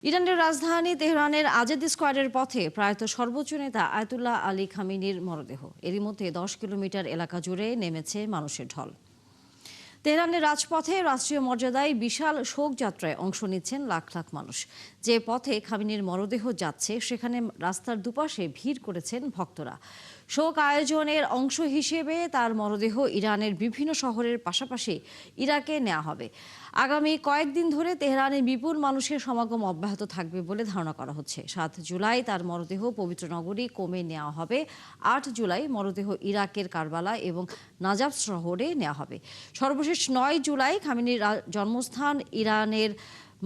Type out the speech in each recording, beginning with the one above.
ইরানের রাজধানী তেহরানের আজাদ স্কোয়ারের পথে প্রয়াত সর্বোচ্চ নেতা আয়াতুল্লাহ আলী খামেনির মরদেহ। এরই মধ্যে 10 কিলোমিটার এলাকা জুড়ে নেমেছে মানুষের ঢল। তেহরানের রাজপথে রাষ্ট্রীয় মর্যাদায় বিশাল শোকযাত্রায় অংশ নিচ্ছেন লাখ লাখ মানুষ। যে পথে খামেনির মরদেহ যাচ্ছে সেখানে রাস্তার দুপাশে ভিড় করেছেন ভক্তরা। শোক আয়োজনের অংশ হিসেবে তার মরদেহ ইরানের বিভিন্ন শহরের পাশাপাশি ইরাকে নেওয়া হবে। আগামী কয়েকদিন ধরে তেহরানে বিপুল মানুষের সমাগম অব্যাহত থাকবে বলে ধারণা করা হচ্ছে। 7 জুলাই তার মরদেহ পবিত্র নগরী কোমে নেওয়া হবে। 8 জুলাই মরদেহ ইরাকের কারবালা এবং নাজাফ শহরে নেওয়া হবে। সর্বশেষ 9 জুলাই খামেনির জন্মস্থান ইরানের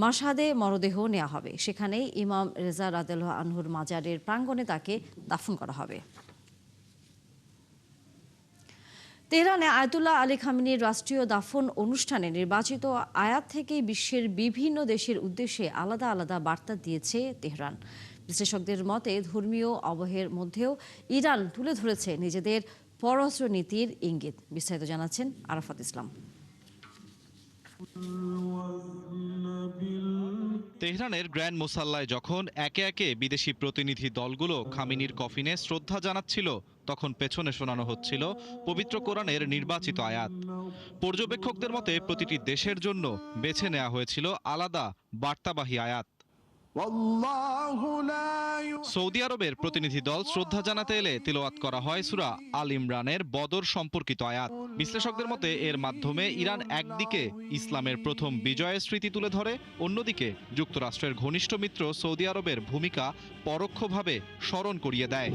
মাশহাদে মরদেহ নেওয়া হবে। সেখানেই ইমাম রেজা রাদিয়াল্লাহু আনহুর মাজারের প্রাঙ্গণে তাকে দাফন করা হবে। তেহরানে আয়াতুল্লাহ আলী খামেনির রাষ্ট্রীয় দাফন অনুষ্ঠানে নির্বাচিত আয়াত থেকে বিশ্বের বিভিন্ন দেশের উদ্দেশ্যে আলাদা আলাদা বার্তা দিয়েছে তেহরান। বিশ্লেষকদের মতে ধর্মীয় আবহের মধ্যেও ইরান তুলে ধরেছে নিজেদের পররাষ্ট্র নীতির ইঙ্গিত। বিস্তারিত জানাচ্ছেন আরাফাত ইসলাম। তেহরানের গ্র্যান্ড মোসাল্লায় যখন একে একে বিদেশি প্রতিনিধি দলগুলো খামেনির কফিনে শ্রদ্ধা জানাচ্ছিল, তখন পেছনে শোনানো হচ্ছিল পবিত্র কোরআনের নির্বাচিত আয়াত। পর্যবেক্ষকদের মতে প্রতিটি দেশের জন্য বেছে নেওয়া হয়েছিল আলাদা বার্তাবাহী আয়াত। সৌদি আরবের প্রতিনিধি দল শ্রদ্ধা জানাতে এলে তিলাওয়াত করা হয় সূরা আল ইমরানের বদর সম্পর্কিত আয়াত। বিশ্লেষকদের মতে এর মাধ্যমে ইরান একদিকে ইসলামের প্রথম বিজয়ের স্মৃতি তুলে ধরে, অন্যদিকে যুক্তরাষ্ট্রের ঘনিষ্ঠ মিত্র সৌদি আরবের ভূমিকা পরোক্ষভাবে স্মরণ করিয়ে দেয়।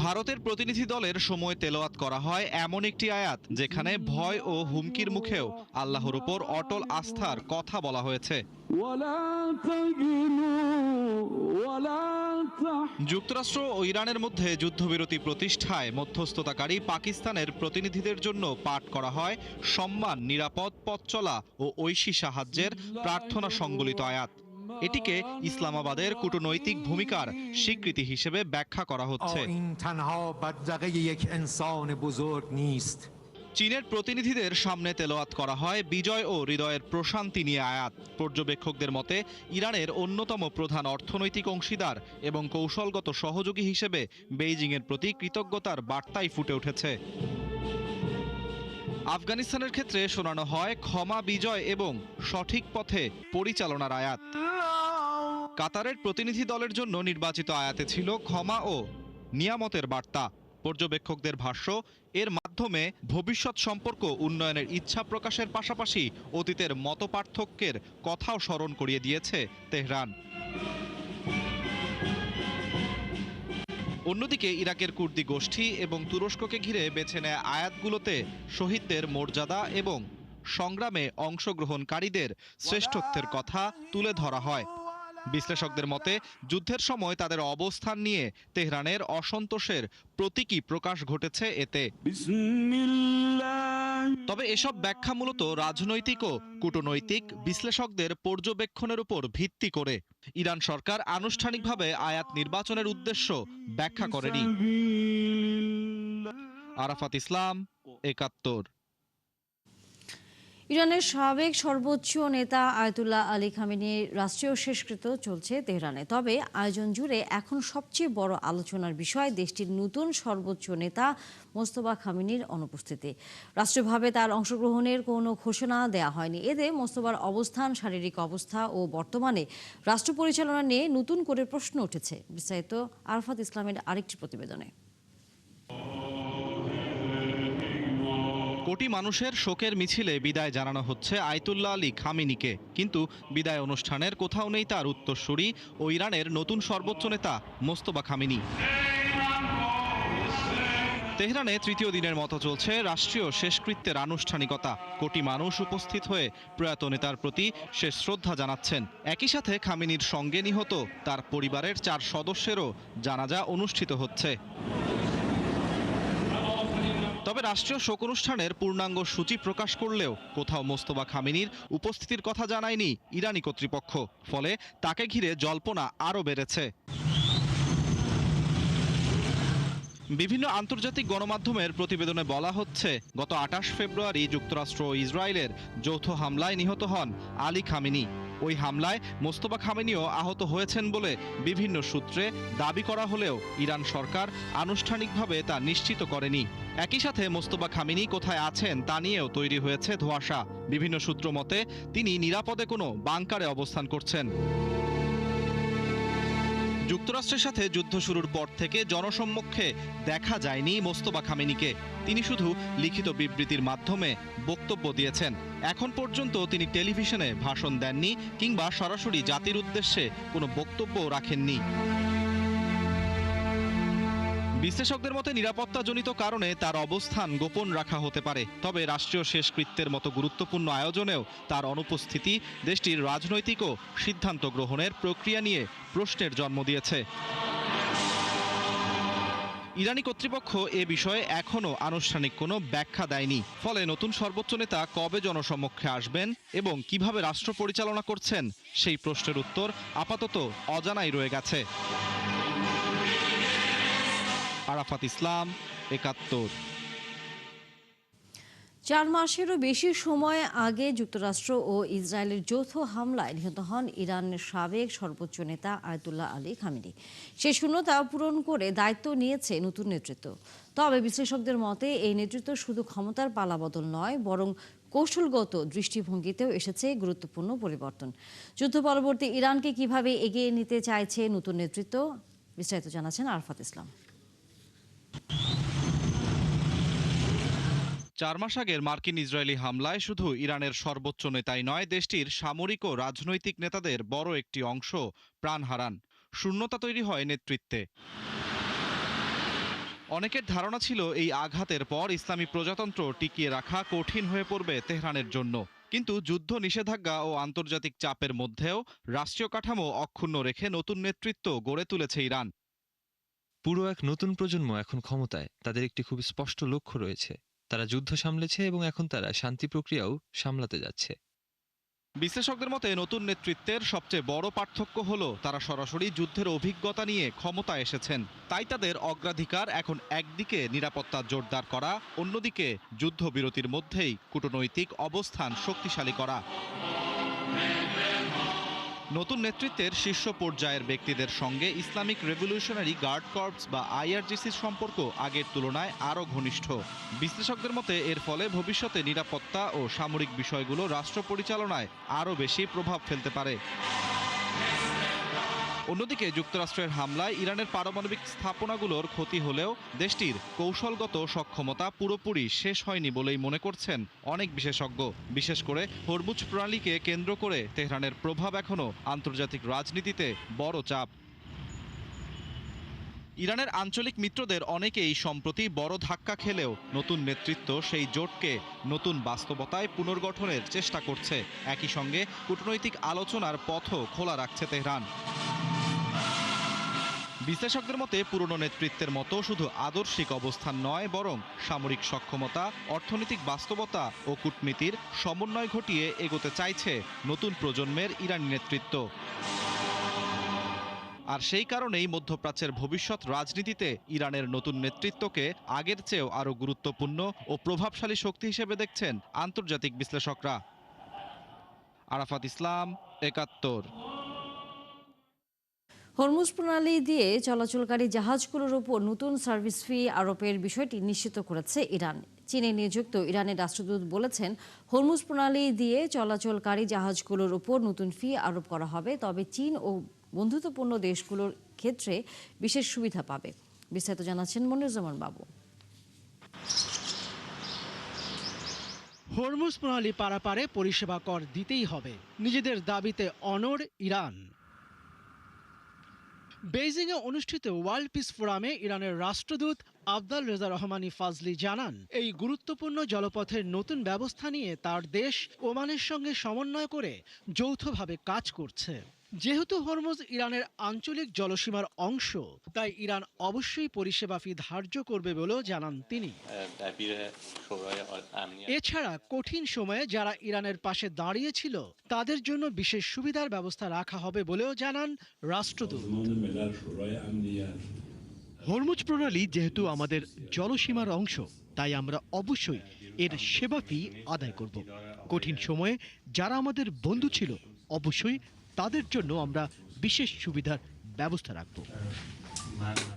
ভারতের প্রতিনিধি দলের সময় তেলাওয়াত করা হয় এমন একটি আয়াত যেখানে ভয় ও হুমকির মুখেও আল্লাহর উপর অটল আস্থার কথা বলা হয়েছে। যুক্তরাষ্ট্র ও ইরানের মধ্যে যুদ্ধবিরতি প্রতিষ্ঠায় মধ্যস্থতাকারী পাকিস্তানের প্রতিনিধিদের জন্য পাঠ করা হয় সম্মান, নিরাপদ পথ চলা ও ঐশী সাহায্যের প্রার্থনা সংবলিত আয়াত। এটিকে ইসলামাবাদের কূটনৈতিক ভূমিকার স্বীকৃতি হিসেবে ব্যাখ্যা করা হচ্ছে। চীনের প্রতিনিধিদের সামনে তেলাওয়াত করা হয় বিজয় ও হৃদয়ের প্রশান্তি নিয়ে আয়াত। পর্যবেক্ষকদের মতে ইরানের অন্যতম প্রধান অর্থনৈতিক অংশীদার এবং কৌশলগত সহযোগী হিসেবে বেইজিংয়ের প্রতি কৃতজ্ঞতার বার্তাই ফুটে উঠেছে। আফগানিস্তানের ক্ষেত্রে শোনানো হয় ক্ষমা, বিজয় এবং সঠিক পথে পরিচালনার আয়াত। কাতারের প্রতিনিধি দলের জন্য নির্বাচিত আয়াতে ছিল ক্ষমা ও নিয়ামতের বার্তা। পর্যবেক্ষকদের ভাষ্য, এর মাধ্যমে ভবিষ্যৎ সম্পর্ক উন্নয়নের ইচ্ছা প্রকাশের পাশাপাশি অতীতের মতপার্থক্যের কথাও স্মরণ করিয়ে দিয়েছে তেহরান। অন্যদিকে ইরাকের কুর্দি গোষ্ঠী এবং তুরস্ককে ঘিরে বেছে নেয়া আয়াতগুলোতে শহীদদের মর্যাদা এবং সংগ্রামে অংশগ্রহণকারীদের শ্রেষ্ঠত্বের কথা তুলে ধরা হয়। বিশ্লেষকদের মতে যুদ্ধের সময় তাদের অবস্থান নিয়ে তেহরানের অসন্তোষের প্রতীকী প্রকাশ ঘটেছে এতে। তবে এসব ব্যাখ্যা মূলত রাজনৈতিক ও কূটনৈতিক বিশ্লেষকদের পর্যবেক্ষণের উপর ভিত্তি করে। ইরান সরকার আনুষ্ঠানিকভাবে আয়াত নির্বাচনের উদ্দেশ্য ব্যাখ্যা করেনি। আরাফাত ইসলাম, ৭১। ইরানের সাবেক সর্বোচ্চ নেতা আয়াতুল্লাহ আলী খামেনির রাষ্ট্রীয় শেষকৃত্য চলছে তেহরানে। তবে আয়োজন জুড়ে এখন সবচেয়ে বড় আলোচনার বিষয় দেশটির নতুন সর্বোচ্চ নেতা মোস্তফা খামেনির অনুপস্থিতি। রাষ্ট্রীয়ভাবে তার অংশগ্রহণের কোনো ঘোষণা দেওয়া হয়নি। এতে মোস্তফার অবস্থান, শারীরিক অবস্থা ও বর্তমানে রাষ্ট্র পরিচালনা নিয়ে নতুন করে প্রশ্ন উঠেছে। বিস্তারিত আরাফাত ইসলামের আরেকটি প্রতিবেদনে। কোটি মানুষের শোকের মিছিলে বিদায় জানানো হচ্ছে আয়াতুল্লাহ আলী খামেনিকে, কিন্তু বিদায় অনুষ্ঠানের কোথাও নেই তার উত্তরসূরি ও ইরানের নতুন সর্বোচ্চ নেতা মোস্তফা খামেনি। তেহরানে তৃতীয় দিনের মতো চলছে রাষ্ট্রীয় শেষকৃত্যের আনুষ্ঠানিকতা। কোটি মানুষ উপস্থিত হয়ে প্রয়াত নেতার প্রতি শেষ শ্রদ্ধা জানাচ্ছেন। একই সাথে খামেনির সঙ্গে নিহত তার পরিবারের 4 সদস্যেরও জানাজা অনুষ্ঠিত হচ্ছে। তবে রাষ্ট্রীয় শোক অনুষ্ঠানের পূর্ণাঙ্গ সূচি প্রকাশ করলেও কোথাও মোস্তফা খামেনির উপস্থিতির কথা জানায়নি ইরানি কর্তৃপক্ষ। ফলে তাকে ঘিরে জল্পনা আরও বেড়েছে। বিভিন্ন আন্তর্জাতিক গণমাধ্যমের প্রতিবেদনে বলা হচ্ছে, গত 28 ফেব্রুয়ারি যুক্তরাষ্ট্র ও ইসরায়েলের যৌথ হামলায় নিহত হন আলী খামেনি। ওই হামলায় মোস্তফা খামেনিও আহত হয়েছেন বলে বিভিন্ন সূত্রে দাবি করা হলেও ইরান সরকার আনুষ্ঠানিকভাবে তা নিশ্চিত করেনি। একই সাথে মোস্তফা খামেনি কোথায় আছেন তা নিয়েও তৈরি হয়েছে ধোঁয়াশা। বিভিন্ন সূত্র মতে তিনি নিরাপদে কোনো বাংকারে অবস্থান করছেন। যুক্তরাষ্ট্রের সাথে যুদ্ধ শুরুর পর থেকে জনসম্মুখে দেখা যায়নি মোস্তফা খামেনিকে। তিনি শুধু লিখিত বিবৃতির মাধ্যমে বক্তব্য দিয়েছেন। এখন পর্যন্ত তিনি টেলিভিশনে ভাষণ দেননি কিংবা সরাসরি জাতির উদ্দেশ্যে কোনো বক্তব্য রাখেননি। বিশ্লেষকদের মতে নিরাপত্তাজনিত কারণে তার অবস্থান গোপন রাখা হতে পারে। তবে রাষ্ট্রীয় শেষকৃত্যের মতো গুরুত্বপূর্ণ আয়োজনেও তার অনুপস্থিতি দেশটির রাজনৈতিক ও সিদ্ধান্ত গ্রহণের প্রক্রিয়া নিয়ে প্রশ্নের জন্ম দিয়েছে। ইরানি কর্তৃপক্ষ এ বিষয়ে এখনও আনুষ্ঠানিক কোনো ব্যাখ্যা দেয়নি। ফলে নতুন সর্বোচ্চ নেতা কবে জনসমক্ষে আসবেন এবং কিভাবে রাষ্ট্র পরিচালনা করছেন সেই প্রশ্নের উত্তর আপাতত অজানাই রয়ে গেছে। আরাফাত ইসলাম, ৭১। 4 মাসেরও বেশি সময় আগে যুক্তরাষ্ট্র ও ইসরায়েলের যৌথ হামলায় নিহত হন ইরানের সাবেক সর্বোচ্চ নেতা আয়াতুল্লাহ আলী খামেনি। সেই শূন্যতা পূরণ করে দায়িত্ব নিয়েছে নতুন নেতৃত্ব। তবে বিশ্লেষকদের মতে এই নেতৃত্ব শুধু ক্ষমতার পালাবদল নয়, বরং কৌশলগত দৃষ্টিভঙ্গিতেও এসেছে গুরুত্বপূর্ণ পরিবর্তন। যুদ্ধ পরবর্তী ইরানকে কিভাবে এগিয়ে নিতে চাইছে নতুন নেতৃত্ব, বিস্তারিত জানাচ্ছেন আরাফাত ইসলাম। 4 মাস আগের মার্কিন ইসরায়েলি হামলায় শুধু ইরানের সর্বোচ্চ নেতাই নয়, দেশটির সামরিক ও রাজনৈতিক নেতাদের বড় একটি অংশ প্রাণ হারান। শূন্যতা তৈরি হয় নেতৃত্বে। অনেকের ধারণা ছিল এই আঘাতের পর ইসলামী প্রজাতন্ত্র টিকিয়ে রাখা কঠিন হয়ে পড়বে তেহরানের জন্য। কিন্তু যুদ্ধ নিষেধাজ্ঞা ও আন্তর্জাতিক চাপের মধ্যেও রাষ্ট্রীয় কাঠামো অক্ষুণ্ণ রেখে নতুন নেতৃত্ব গড়ে তুলেছে ইরান। পুরো এক নতুন প্রজন্ম এখন ক্ষমতায়। তাদের একটি খুব স্পষ্ট লক্ষ্য রয়েছে। তারা যুদ্ধ সামলেছে এবং এখন তারা শান্তি প্রক্রিয়াও সামলাতে যাচ্ছে। বিশ্লেষকদের মতে নতুন নেতৃত্বের সবচেয়ে বড় পার্থক্য হলো তারা সরাসরি যুদ্ধের অভিজ্ঞতা নিয়ে ক্ষমতায় এসেছেন। তাই তাদের অগ্রাধিকার এখন একদিকে নিরাপত্তা জোরদার করা, অন্যদিকে যুদ্ধবিরতির মধ্যেই কূটনৈতিক অবস্থান শক্তিশালী করা। নতুন নেতৃত্বের শীর্ষ পর্যায়ের ব্যক্তিদের সঙ্গে ইসলামিক রেভলিউশনারি গার্ড কর্পস বা আইআরজিসির সম্পর্ক আগের তুলনায় আরও ঘনিষ্ঠ। বিশ্লেষকদের মতে এর ফলে ভবিষ্যতে নিরাপত্তা ও সামরিক বিষয়গুলো রাষ্ট্র পরিচালনায় আরও বেশি প্রভাব ফেলতে পারে। অন্যদিকে যুক্তরাষ্ট্রের হামলায় ইরানের পারমাণবিক স্থাপনাগুলোর ক্ষতি হলেও দেশটির কৌশলগত সক্ষমতা পুরোপুরি শেষ হয়নি বলেই মনে করছেন অনেক বিশেষজ্ঞ। বিশেষ করে হরমুজ প্রণালীকে কেন্দ্র করে তেহরানের প্রভাব এখনও আন্তর্জাতিক রাজনীতিতে বড় চাপ। ইরানের আঞ্চলিক মিত্রদের অনেকেই সম্প্রতি বড় ধাক্কা খেলেও নতুন নেতৃত্ব সেই জোটকে নতুন বাস্তবতায় পুনর্গঠনের চেষ্টা করছে। একই সঙ্গে কূটনৈতিক আলোচনার পথও খোলা রাখছে তেহরান। বিশ্লেষকদের মতে পুরনো নেতৃত্বের মতো শুধু আদর্শিক অবস্থান নয়, বরং সামরিক সক্ষমতা, অর্থনৈতিক বাস্তবতা ও কূটনীতির সমন্বয় ঘটিয়ে এগোতে চাইছে নতুন প্রজন্মের ইরানি নেতৃত্ব। আর সেই কারণেই মধ্যপ্রাচ্যের ভবিষ্যৎ রাজনীতিতে ইরানের নতুন নেতৃত্বকে আগের চেয়েও আরও গুরুত্বপূর্ণ ও প্রভাবশালী শক্তি হিসেবে দেখছেন আন্তর্জাতিক বিশ্লেষকরা। আরাফাত ইসলাম, ৭১। হরমুজ প্রণালী দিয়ে চলাচলকারী জাহাজগুলোর উপর নতুন সার্ভিস ফি আরোপের বিষয়টি নিশ্চিত করেছে ইরান। চীনে নিযুক্ত ইরানের রাষ্ট্রদূত বলেছেন, হরমুজ প্রণালী দিয়ে চলাচলকারী জাহাজগুলোর উপর নতুন ফি আরোপ করা হবে, তবে চীন ও বন্ধুত্বপূর্ণ দেশগুলোর ক্ষেত্রে বিশেষ সুবিধা পাবে। বিস্তারিত জানাচ্ছেন মনিরুজ্জামান বাবু। হরমুজ প্রণালী পারাপারে পরিষেবা কর দিতেই হবে, নিজেদের দাবিতে অনড় ইরান। বেইজিংয়ে অনুষ্ঠিত ওয়ার্ল্ড পিস ফোরামে ইরানের রাষ্ট্রদূত আবদাল রেজা রহমানি ফাজলি জানান, এই গুরুত্বপূর্ণ জলপথের নতুন ব্যবস্থা নিয়ে তার দেশ ওমানের সঙ্গে সমন্বয় করে যৌথভাবে কাজ করছে। যেহেতু হরমুজ ইরানের আঞ্চলিক জলসীমার অংশ, তাই ইরান অবশ্যই পরিষেবা ফি ধার্য করবে বলেও জানান তিনি। এছাড়া কঠিন সময়ে যারা ইরানের পাশে দাঁড়িয়েছিল তাদের জন্য বিশেষ সুবিধার ব্যবস্থা রাখা হবে বলেও জানান রাষ্ট্রদূত। হরমুজ প্রণালী যেহেতু আমাদের জলসীমার অংশ, তাই আমরা অবশ্যই এর সেবা ফি আদায় করব। কঠিন সময়ে যারা আমাদের বন্ধু ছিল, অবশ্যই তাদের জন্য আমরা বিশেষ সুবিধার ব্যবস্থা রাখব।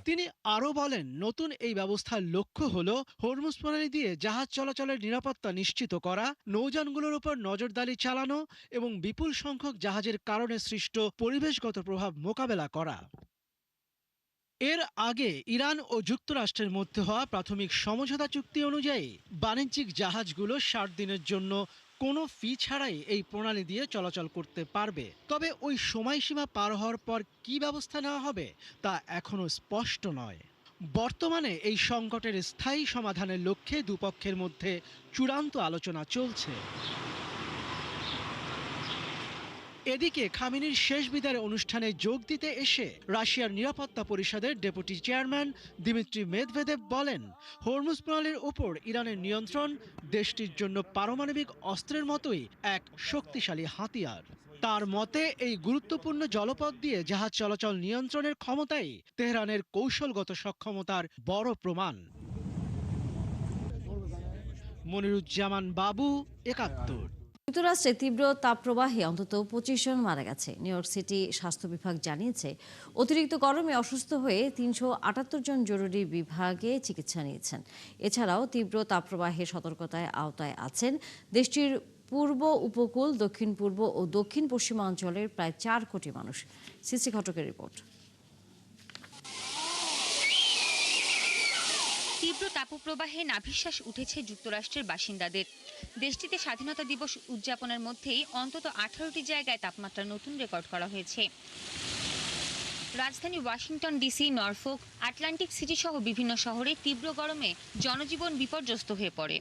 তিনি আরো বলেন, নতুন এই ব্যবস্থার লক্ষ্য হলো হরমুজ প্রণালী দিয়ে জাহাজ চলাচলের নিরাপত্তা নিশ্চিত করা, নৌযানগুলোর উপর নজরদারি চালানো এবং বিপুল সংখ্যক জাহাজের কারণে সৃষ্ট পরিবেশগত প্রভাব মোকাবেলা করা। এর আগে ইরান ও যুক্তরাষ্ট্রের মধ্যে হওয়া প্রাথমিক সমঝোতা চুক্তি অনুযায়ী বাণিজ্যিক জাহাজগুলো 60 দিনের জন্য কোনো ফি ছাড়াই এই প্রণালী দিয়ে চলাচল করতে পারবে। তবে ওই সময়সীমা পার হওয়ার পর কী ব্যবস্থা নেওয়া হবে তা এখনও স্পষ্ট নয়। বর্তমানে এই সংকটের স্থায়ী সমাধানের লক্ষ্যে দুপক্ষের মধ্যে চূড়ান্ত আলোচনা চলছে। এদিকে খামেনির শেষ বিদায় অনুষ্ঠানে যোগ দিতে এসে রাশিয়ার নিরাপত্তা পরিষদের ডেপুটি চেয়ারম্যান দিমিত্রি মেদভেদেভ বলেন, হরমুজ প্রণালীর উপর ইরানের নিয়ন্ত্রণ দেশটির জন্য পারমাণবিক অস্ত্রের মতোই এক শক্তিশালী হাতিয়ার। তার মতে এই গুরুত্বপূর্ণ জলপথ দিয়ে জাহাজ চলাচল নিয়ন্ত্রণের ক্ষমতাই তেহরানের কৌশলগত সক্ষমতার বড় প্রমাণ। মনিরুজ্জামান বাবু, ৭১। যুক্তরাষ্ট্রে তীব্র তাপপ্রবাহে অন্তত 25 জন মারা গেছে। নিউ ইয়র্ক সিটি স্বাস্থ্য বিভাগ জানিয়েছে, অতিরিক্ত গরমে অসুস্থ হয়ে 378 জন জরুরি বিভাগে চিকিৎসা নিয়েছেন। এছাড়াও তীব্র তাপপ্রবাহের সতর্কতায় আওতায় আছেন দেশটির পূর্ব উপকূল, দক্ষিণ পূর্ব ও দক্ষিণ পশ্চিমাঞ্চলের প্রায় 4 কোটি মানুষ। সিসি ঘটকের রিপোর্ট। তীব্র তাপপ্রবাহে নাভিশ্বাস উঠেছে যুক্তরাষ্ট্রের বাসিন্দাদের। দেশটিতে স্বাধীনতা দিবস উদযাপনের মধ্যেই অন্তত 18টি জায়গায় তাপমাত্রা নতুন রেকর্ড করা হয়েছে। রাজধানী Washington DC, Norfolk, Atlantic City সহ বিভিন্ন শহরে তীব্র গরমে জনজীবন বিপর্যস্ত হয়ে পড়ে।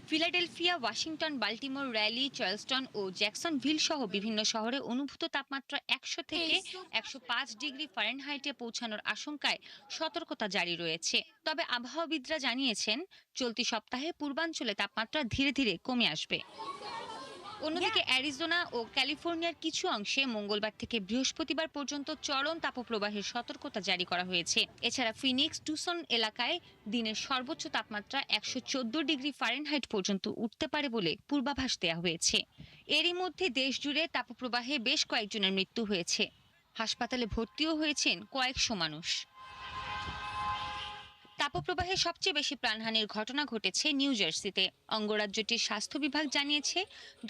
Philadelphia, Washington, Baltimore, Raleigh, Charleston ও জ্যাকসনভিল সহ বিভিন্ন শহরে অনুভূত তাপমাত্রা 100 থেকে 105 ডিগ্রি ফারেনহাইটে পৌঁছানোর আশঙ্কায় সতর্কতা জারি রয়েছে। তবে আবহাওয়াবিদরা জানিয়েছেন, চলতি সপ্তাহে পূর্বাঞ্চলে তাপমাত্রা ধীরে ধীরে কমে আসবে। অন্যদিকে অ্যারিজোনা ও ক্যালিফোর্নিয়ার কিছু অংশে মঙ্গলবার থেকে বৃহস্পতিবার পর্যন্ত চরম তাপপ্রবাহের সতর্কতা জারি করা হয়েছে। এছাড়া ফিনিক্স, টুসন এলাকায় দিনের সর্বোচ্চ তাপমাত্রা 114 ডিগ্রি ফারেনহাইট পর্যন্ত উঠতে পারে বলে পূর্বাভাস দেওয়া হয়েছে। এরই মধ্যে দেশ জুড়ে তাপপ্রবাহে বেশ কয়েকজনের মৃত্যু হয়েছে। হাসপাতালে ভর্তিও হয়েছেন কয়েকশো মানুষ। তাপপ্রবাহে সবচেয়ে বেশি প্রাণহানির ঘটনা ঘটেছে নিউ জার্সিতে। অঙ্গরাজ্যটির স্বাস্থ্য বিভাগ জানিয়েছে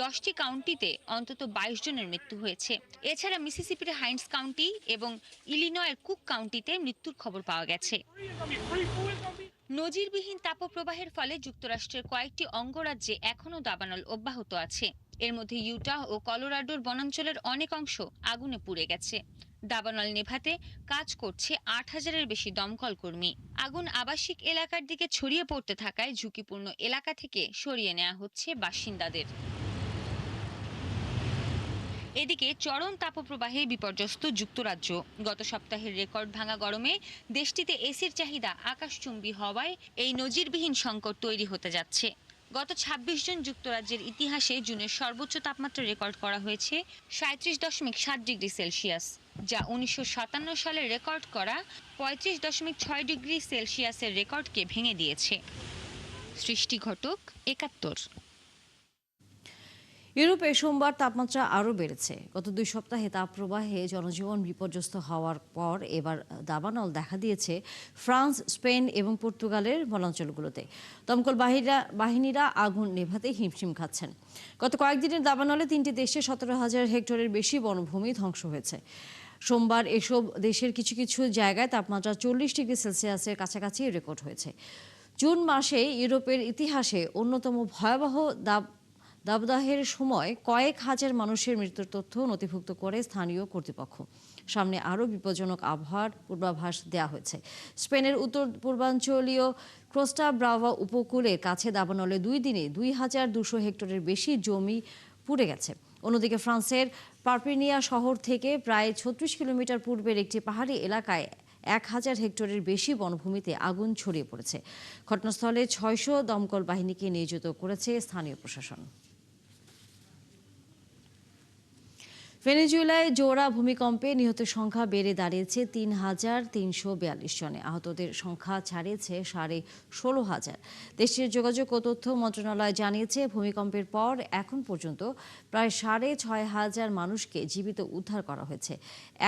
10টি কাউন্টিতে অন্তত 22 জনের মৃত্যু হয়েছে। এছাড়া মিসিসিপির হাইন্স কাউন্টি এবং ইলিনয়ের কুক কাউন্টিতে মৃত্যুর খবর পাওয়া গেছে। নজিরবিহীন তাপপ্রবাহের ফলে যুক্তরাষ্ট্রের কয়েকটি অঙ্গরাজ্যে এখনও দাবানল অব্যাহত আছে। এর মধ্যে ইউটাহ ও কলোরাডোর বনাঞ্চলের অনেক অংশ আগুনে পুড়ে গেছে। দাবানল নেভাতে কাজ করছে 8000-এর বেশি দমকল কর্মী। আগুন আবাসিক এলাকার দিকে ছড়িয়ে পড়তে থাকায় ঝুঁকিপূর্ণ এলাকা থেকে সরিয়ে নেওয়া হচ্ছে বাসিন্দাদের। এদিকে চরম তাপপ্রবাহে বিপর্যস্ত যুক্তরাজ্য। গত সপ্তাহের রেকর্ড ভাঙা গরমে দেশটিতে এসির চাহিদা আকাশচুম্বী হওয়ায় এই নজিরবিহীন সংকট তৈরি হতে যাচ্ছে। গত 26 জুন যুক্তরাজ্যের ইতিহাসে জুনের সর্বোচ্চ তাপমাত্রা রেকর্ড করা হয়েছে 37.7 ডিগ্রি সেলসিয়াস, যা 1957 সালে রেকর্ড করা 35.6 ডিগ্রি সেলসিয়াসের রেকর্ডকে ভেঙে দিয়েছে। সৃষ্টি ঘটক, 71। ইউরোপে সোমবার তাপমাত্রা আরও বেড়েছে। গত 2 সপ্তাহে তাপপ্রবাহে জনজীবন বিপর্যস্ত হওয়ার পর এবার দাবানল দেখা দিয়েছে ফ্রান্স, স্পেন এবং পর্তুগালের বনাঞ্চলগুলোতে। দমকল বাহিনীরা আগুন নেভাতে হিমশিম খাচ্ছেন। গত কয়েকদিনের দাবানলে 3টি দেশে 17,000 হেক্টরের বেশি বনভূমি ধ্বংস হয়েছে। সোমবার এসব দেশের কিছু কিছু জায়গায় তাপমাত্রা 40 ডিগ্রি সেলসিয়াসের কাছাকাছি রেকর্ড হয়েছে। জুন মাসে ইউরোপের ইতিহাসে অন্যতম ভয়াবহ দাবদাহের সময় কয়েক হাজার মানুষের মৃত্যুর তথ্য নথিভুক্ত করে স্থানীয় কর্তৃপক্ষ। সামনে আরও বিপজ্জনক আবহাওয়ার পূর্বাভাস দেওয়া হয়েছে। স্পেনের উত্তর পূর্বাঞ্চলীয় কোস্টা ব্রাভা উপকূলের কাছে দাবানলে 2 দিনে 2200 হেক্টরের বেশি জমি পুড়ে গেছে। অন্যদিকে ফ্রান্সের পারপিনিয়া শহর থেকে প্রায় 36 কিলোমিটার পূর্বের একটি পাহাড়ি এলাকায় 1000 হেক্টরের বেশি বনভূমিতে আগুন ছড়িয়ে পড়েছে। ঘটনাস্থলে 600 দমকল বাহিনীকে নিয়োজিত করেছে স্থানীয় প্রশাসন। ভেনেজুয়েলায় জোড়া ভূমিকম্পে নিহতের সংখ্যা বেড়ে দাঁড়িয়েছে ৩,৩৪২ জনে। আহতদের সংখ্যা ছাড়িয়েছে ১৬,৫০০। দেশটির যোগাযোগ ও তথ্য মন্ত্রণালয় জানিয়েছে, ভূমিকম্পের পর এখন পর্যন্ত প্রায় ৬,৫০০ মানুষকে জীবিত উদ্ধার করা হয়েছে।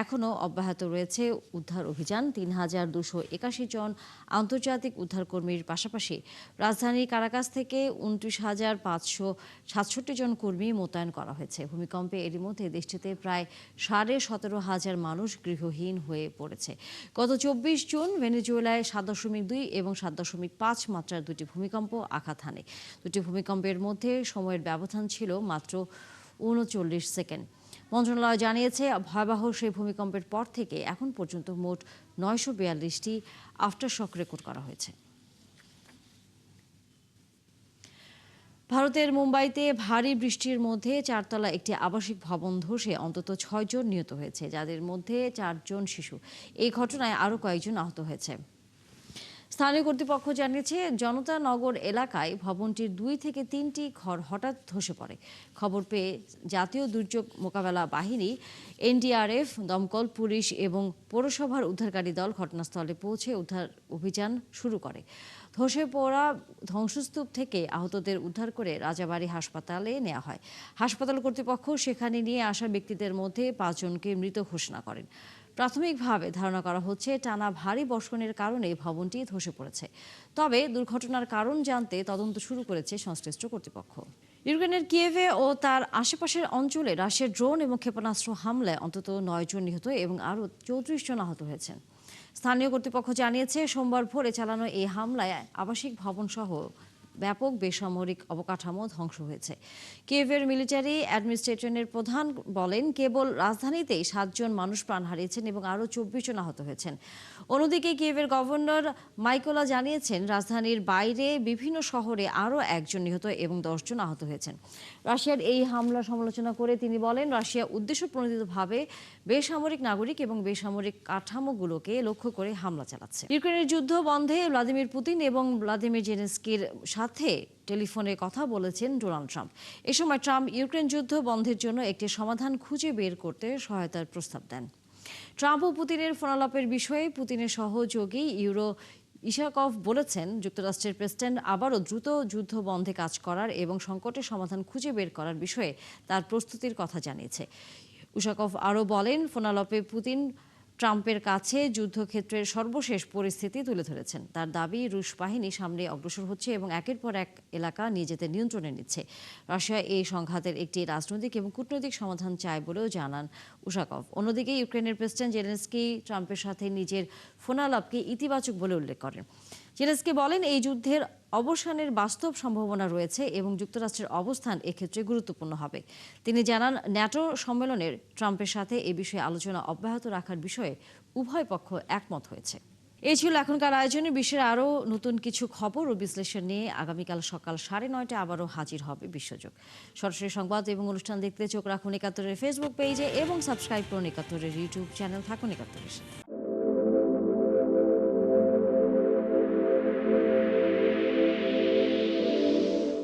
এখনও অব্যাহত রয়েছে উদ্ধার অভিযান। ৩,২৮১ জন আন্তর্জাতিক উদ্ধারকর্মীর পাশাপাশি রাজধানী কারাকাস থেকে ২৯,৫৬৭ জন কর্মী মোতায়েন করা হয়েছে। ভূমিকম্পে এরই মধ্যে দেশটিতে প্রায় ১৭,৫০০ মানুষ গৃহহীন হয়ে পড়েছে। গত ২৪ জুন ভেনেজুয়েলায় ৭.২ এবং ৭.৫ মাত্রার দুটি ভূমিকম্প আঘাত হানে। দুটি ভূমিকম্পের মধ্যে সময়ের ব্যবধান ছিল মাত্র ৩৯ সেকেন্ড। মন্ত্রণালয় জানিয়েছে, ভয়াবহ সেই ভূমিকম্পের পর থেকে এখন পর্যন্ত মোট ৯৪২টি আফটারশক রেকর্ড করা হয়েছে। ভারতের মুম্বাইতে ভারী বৃষ্টির মধ্যে চারতলা একটি আবাসিক ভবন ধসে অন্তত ৬ জন নিহত হয়েছে, যাদের মধ্যে ৪ জন শিশু। এই ঘটনায় আরও কয়েকজন আহত হয়েছে। স্থানীয় কর্তৃপক্ষ জানিয়েছে, জনতা নগর এলাকায় ভবনটির ২ থেকে ৩টি ঘর হঠাৎ ধসে পড়ে। খবর পেয়ে জাতীয় দুর্যোগ মোকাবেলা বাহিনী, এনডিআরএফ, দমকল, পুলিশ এবং পৌরসভার উদ্ধারকারী দল ঘটনাস্থলে পৌঁছে উদ্ধার অভিযান শুরু করে। ধসে পড়া ধ্বংসস্তূপ থেকে আহতদের উদ্ধার করে রাজাবাড়ী হাসপাতালে নেওয়া হয়। হাসপাতাল কর্তৃপক্ষ সেখানে নিয়ে আসা ব্যক্তিদের মধ্যে ৫ জনকে মৃত ঘোষণা করেন। প্রাথমিকভাবে ধারণা করা হচ্ছে, টানা ভারী বর্ষণের কারণে ভবনটি ধসে পড়েছে। তবে দুর্ঘটনার কারণ জানতে তদন্ত শুরু করেছে সংশ্লিষ্ট কর্তৃপক্ষ। ইউক্রেনের কিয়েভে ও তার আশেপাশের অঞ্চলে রাশিয়ার ড্রোন এবং ক্ষেপণাস্ত্র হামলায় অন্তত ৯ জন নিহত এবং আরও ৩৪ জন আহত হয়েছেন। স্থানীয় কর্তৃপক্ষ জানিয়েছে, সোমবার ভোরে চালানো এই হামলায় আবাসিক ভবনসহ ব্যাপক বেসামরিক অবকাঠামো ধ্বংস হয়েছে। কিয়েভের মিলিটারি অ্যাডমিনিস্ট্রেশনের প্রধান বলেন, কেবল রাজধানীতেই ৭ জন মানুষ প্রাণ হারিয়েছেন এবং আরও ২৪ জন আহত হয়েছেন। অন্যদিকে কিয়েভের গভর্নর মাইকোলা জানিয়েছেন, রাজধানীর বাইরে বিভিন্ন শহরে আরও ১ জন নিহত এবং ১০ জন আহত হয়েছেন। রাশিয়ার এই হামলার সমালোচনা করে তিনি বলেন, রাশিয়া উদ্দেশ্যপ্রণোদিতভাবে বেসামরিক নাগরিক এবং বেসামরিক কাঠামোগুলোকে লক্ষ্য করে হামলা চালাচ্ছে। ইউক্রেনের যুদ্ধ বন্ধে ভ্লাদিমির পুতিন এবং ভ্লাদিমির জেলেনস্কির সাথে টেলিফোনে কথা বলেছেন ডোনাল্ড ট্রাম্প। এ সময় ট্রাম্প ইউক্রেন যুদ্ধ বন্ধের জন্য একটি সমাধান খুঁজে বের করতে সহায়তার প্রস্তাব দেন। ট্রাম্প ও পুতিনের ফোনালাপের বিষয়ে পুতিনের সহযোগী ইশাকভ বলেছেন, যুক্তরাষ্ট্রের প্রেসিডেন্ট আবারও দ্রুত যুদ্ধ বন্ধে কাজ করার এবং সংকটের সমাধান খুঁজে বের করার বিষয়ে তার প্রস্তুতির কথা জানিয়েছে। ইশাকভ আরও বলেন, ফোনালাপে পুতিন ট্রাম্পের কাছে যুদ্ধক্ষেত্রের সর্বশেষ পরিস্থিতি তুলে ধরেছেন। তার দাবি, রুশ বাহিনী সামনে অগ্রসর হচ্ছে এবং একের পর এক এলাকা নিজেদের নিয়ন্ত্রণে নিচ্ছে। রাশিয়া এই সংঘাতের একটি রাজনৈতিক এবং কূটনৈতিক সমাধান চায় বলেও জানান উশাকভ। অন্যদিকে ইউক্রেনের প্রেসিডেন্ট জেলেনস্কি ট্রাম্পের সাথে নিজের ফোনালাপকে ইতিবাচক বলে উল্লেখ করেন। জেলেনস্কি বলেন, এই যুদ্ধের অবসানের বাস্তব সম্ভাবনা রয়েছে এবং যুক্তরাষ্ট্রের অবস্থান এক্ষেত্রে গুরুত্বপূর্ণ হবে। তিনি জানান, ন্যাটো সম্মেলনের ট্রাম্পের সাথে এ বিষয়ে আলোচনা অব্যাহত রাখার বিষয়ে উভয় পক্ষ একমত হয়েছে। এই ছিল এখনকার আয়োজনে। বিশ্বের আরও নতুন কিছু খবর ও বিশ্লেষণ নিয়ে আগামীকাল সকাল ৯:৩০ আবারও হাজির হবে বিশ্বযোগ। সরাসরি সংবাদ এবং অনুষ্ঠান দেখতে চোখ রাখুন ৭১-এর ফেসবুক পেজে এবং সাবস্ক্রাইব করুন ৭১-এর ইউটিউব চ্যানেল। থাকুন ৭১-এর সাথে।